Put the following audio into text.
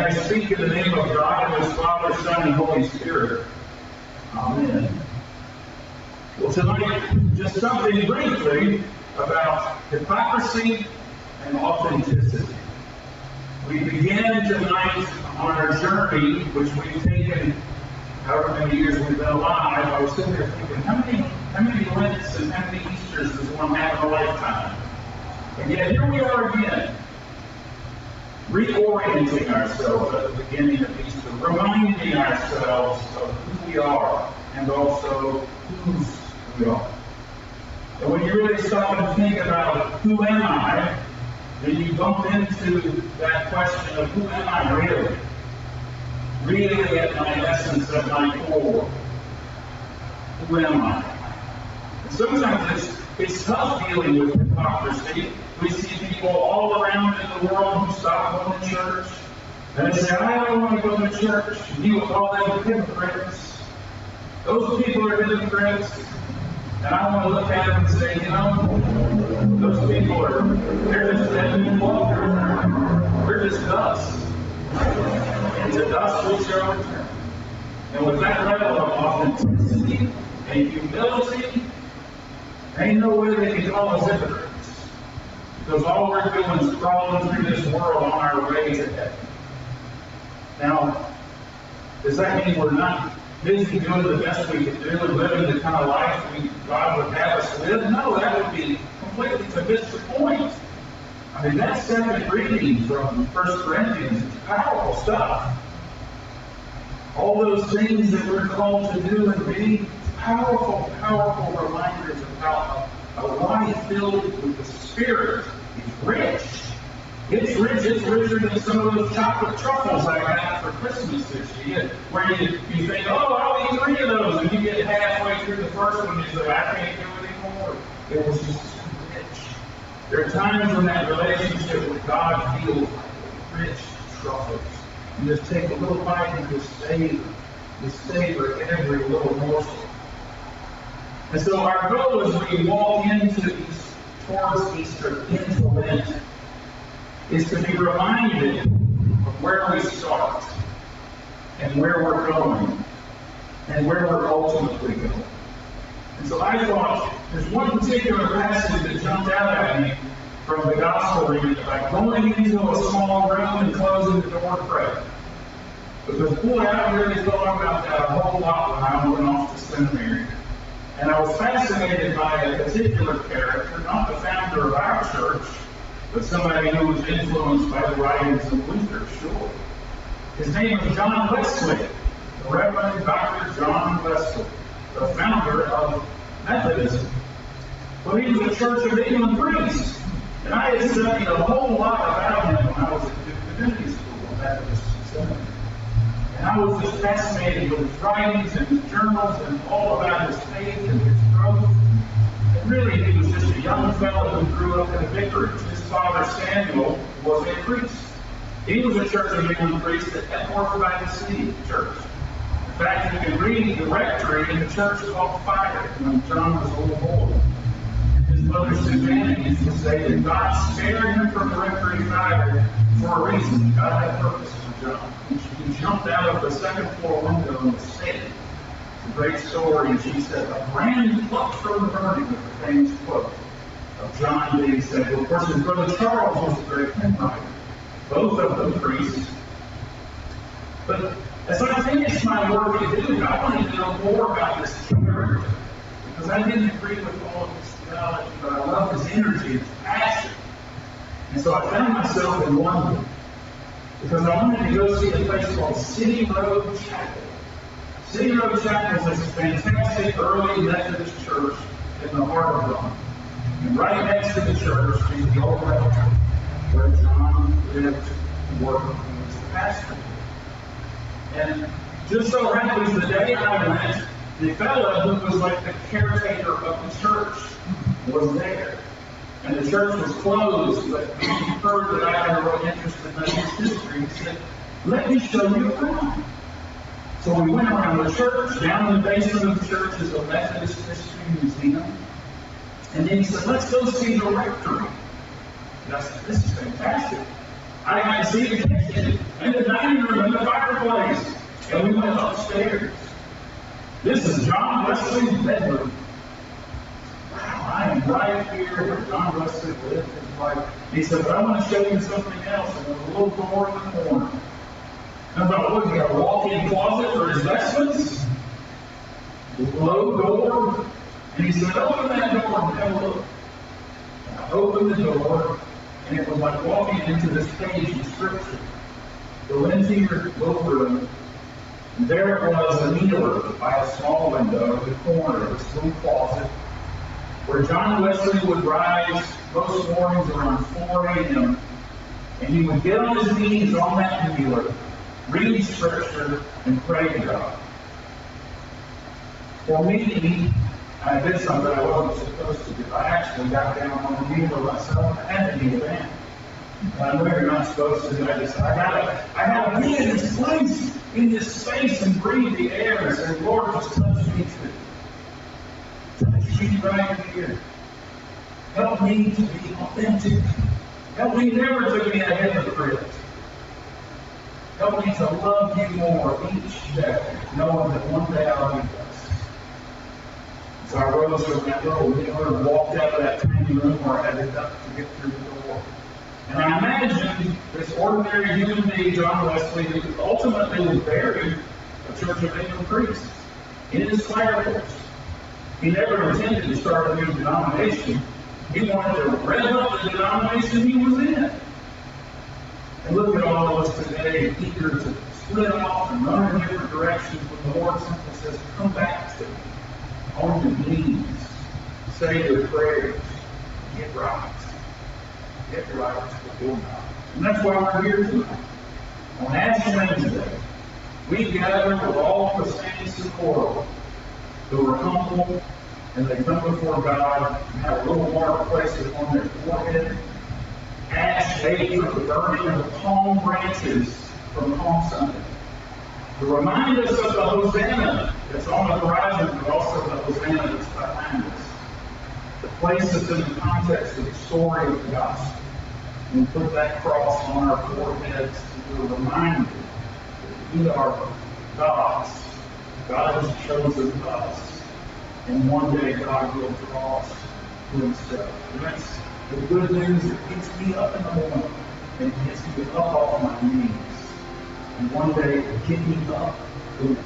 I speak in the name of God and His Father, Son, and Holy Spirit. Amen. Well, tonight, just something briefly about hypocrisy and authenticity. We begin tonight on our journey, which we've taken however many years we've been alive. I was sitting there thinking, how many Lents and how many Easters does one have in a lifetime? And yet here we are again, reorienting ourselves at the beginning of Easter, reminding ourselves of who we are and also whose we are. And when you really stop and think about who am I, then you bump into that question of who am I really? Really at my essence, at my core. Who am I? And sometimes it's tough dealing with hypocrisy. We see people all around in the world who stop going to church. And they say, I don't want to go to church. And you will call them hypocrites. Those people are hypocrites. And I want to look at them and say, you know, those people they're just dead men walkers. We're just dust. And to dust we shall return. And with that level of authenticity and humility, ain't no way they can call us hypocrites. Because all we're doing is crawling through this world on our way to heaven. Now, does that mean we're not busy doing the best we can do and living the kind of life God would have us live? No, that would be completely to miss the point. I mean, that second reading from 1 Corinthians is powerful stuff. All those things that we're called to do and be, powerful, powerful reminders of how a life filled with the Spirit is rich. It's rich. It's richer than some of those chocolate truffles I got for Christmas this year. Where you think, oh, I'll eat 3 of those, and you get halfway through the first one, and you say, I can't do it anymore. It was just too rich. There are times when that relationship with God feels like rich truffles. You just take a little bite and just savor every little morsel. And so our goal as we walk towards Easter, into Lent, is to be reminded of where we start and where we're going and where we're ultimately going. And so I thought there's one particular passage that jumped out at me from the gospel reading about going into a small room and closing the door to pray. Because boy, I really thought about that a whole lot when I went off to seminary. And I was fascinated by a particular character, not the founder of our church, but somebody who was influenced by the writings of Luther, sure. His name was John Wesley, the Reverend Dr. John Wesley, the founder of Methodism. Well, he was a Church of England priest, and I had studied a whole lot about him when I was at the Divinity School in Methodist Seminary. And I was just fascinated with his writings and his journals and all about his faith and his growth. And really, he was just a young fellow who grew up in a vicarage. His father, Samuel, was a priest. He was a Church of England priest at Epworth Baptist Church. In fact, you can read the rectory in the church called Fire when John was a little boy. And his mother, Susanna, used to say that God spared him from the rectory fire for a reason. God had purpose for John. He jumped out of the second floor window and was saved. It's a great story. And she said, a brand plucked from the burning with the famous quote of John being saved. Well, of course, his brother Charles was a great hymn writer. Both of them priests. But as I finished my work at Duke, I wanted to know more about this character. Because I didn't agree with all of his theology, but I love his energy, his passion. And so I found myself in London. Because I wanted to go see a place called City Road Chapel. City Road Chapel is a fantastic early Methodist church in the heart of London. And right next to the church is the old rectory where John lived and worked and was the pastor. And just so happens the day I went, the fellow who was like the caretaker of the church was there. And the church was closed, but he heard that I had a real interest in Methodist history. He said, let me show you around. So we went around the church. Down in the basement of the church is a Methodist history museum. And then he said, let's go see the rectory. And I said, this is fantastic. I could see the kitchen, and the dining room, and the fireplace. And we went upstairs. This is John Wesley's bedroom. Wow, I am right here where John Wesley lived his life. He said, but I want to show you something else. And there's a little door in the corner. And I thought, what, you got a walk-in closet for his vestments? Low door. And he said, open that door and have a look. And I opened the door, and it was like walking into this page in Scripture. Go into your little room, and there it was, a mirror by a small window in the corner of this little closet, where John Wesley would rise most mornings around 4 a.m., and he would get on his knees on that mirror, read Scripture, and pray to God. For me, I did something I wasn't supposed to do. I actually got down on the knee for myself. I had to be a man. I know you're not supposed to do that. I gotta be in this place, in this space, and breathe the air. And say, Lord, just touch me too. Touch me right here. Help me to be authentic. Help me never to be a hypocrite. Help me to love you more each day, knowing that one day I'll be blessed. So I rose from that little mirror and walked out of that tiny room where I had up to get through the door. And I imagined this ordinary human being, John Wesley, who ultimately was buried a Church of England priest in his fireplace. He never intended to start a new denomination. He wanted to rev up the denomination he was in. And look at all of us today, eager to split off and run in different directions when the Lord simply says, come back to me. On your knees, say your prayers, get right. Get right before God. And that's why we're here tonight. On Ash Wednesday, we gather with all the saints of the world who are humble and they come before God and have a little mark placed upon their forehead. Ash made for the burning of the palm branches from Palm Sunday. To remind us of the Hosanna that's on the horizon, but also the Hosanna that's behind us. To place us in the context of the story of the gospel. And put that cross on our foreheads to be reminded that we are God's. God has chosen us. And one day God will draw us to himself. And that's the good news that gets me up in the morning and gets me up off my knees. And one day, get me up. Amen.